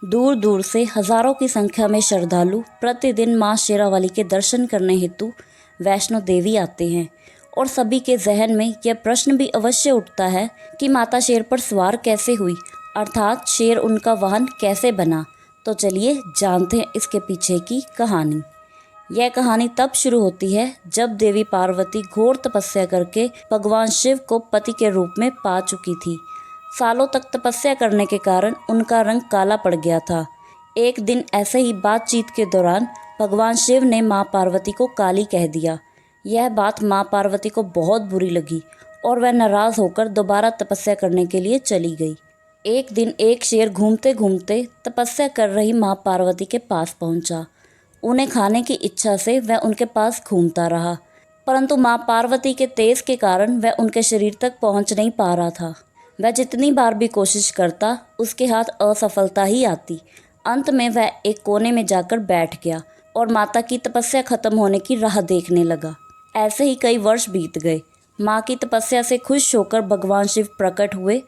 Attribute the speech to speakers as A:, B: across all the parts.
A: दूर दूर से हजारों की संख्या में श्रद्धालु प्रतिदिन मां शेरावाली के दर्शन करने हेतु वैष्णो देवी आते हैं और सभी के जहन में यह प्रश्न भी अवश्य उठता है कि माता शेर पर सवार कैसे हुई, अर्थात शेर उनका वाहन कैसे बना। तो चलिए जानते हैं इसके पीछे की कहानी। यह कहानी तब शुरू होती है जब देवी पार्वती घोर तपस्या करके भगवान शिव को पति के रूप में पा चुकी थी। सालों तक तपस्या करने के कारण उनका रंग काला पड़ गया था। एक दिन ऐसे ही बातचीत के दौरान भगवान शिव ने मां पार्वती को काली कह दिया। यह बात मां पार्वती को बहुत बुरी लगी और वह नाराज होकर दोबारा तपस्या करने के लिए चली गई। एक दिन एक शेर घूमते घूमते तपस्या कर रही मां पार्वती के पास पहुंचा। उन्हें खाने की इच्छा से वह उनके पास घूमता रहा, परंतु मां पार्वती के तेज के कारण वह उनके शरीर तक पहुंच नहीं पा रहा था। वह जितनी बार भी कोशिश करता उसके हाथ असफलता ही आती। अंत में वह एक कोने में जाकर बैठ गया और माता की तपस्या खत्म होने की राह देखने लगा। ऐसे ही कई वर्ष बीत गए। माँ की तपस्या से खुश होकर भगवान शिव प्रकट हुए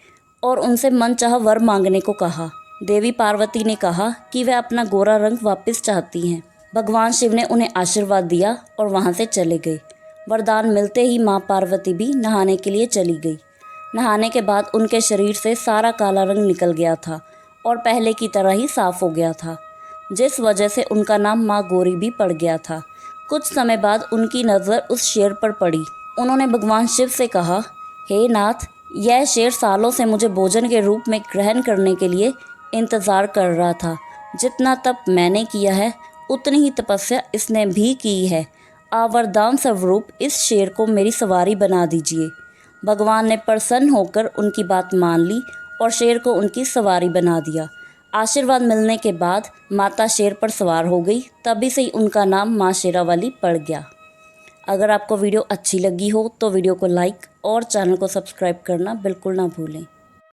A: और उनसे मनचाहा वर मांगने को कहा। देवी पार्वती ने कहा कि वह अपना गोरा रंग वापस चाहती हैं। भगवान शिव ने उन्हें आशीर्वाद दिया और वहाँ से चले गए। वरदान मिलते ही माँ पार्वती भी नहाने के लिए चली गई। नहाने के बाद उनके शरीर से सारा काला रंग निकल गया था और पहले की तरह ही साफ हो गया था, जिस वजह से उनका नाम माँ गौरी भी पड़ गया था। कुछ समय बाद उनकी नज़र उस शेर पर पड़ी। उन्होंने भगवान शिव से कहा, हे नाथ, यह शेर सालों से मुझे भोजन के रूप में ग्रहण करने के लिए इंतज़ार कर रहा था। जितना तप मैंने किया है उतनी ही तपस्या इसने भी की है। वरदान स्वरूप इस शेर को मेरी सवारी बना दीजिए। भगवान ने प्रसन्न होकर उनकी बात मान ली और शेर को उनकी सवारी बना दिया। आशीर्वाद मिलने के बाद माता शेर पर सवार हो गई। तभी से ही उनका नाम माँ शेरावाली पड़ गया। अगर आपको वीडियो अच्छी लगी हो तो वीडियो को लाइक और चैनल को सब्सक्राइब करना बिल्कुल ना भूलें।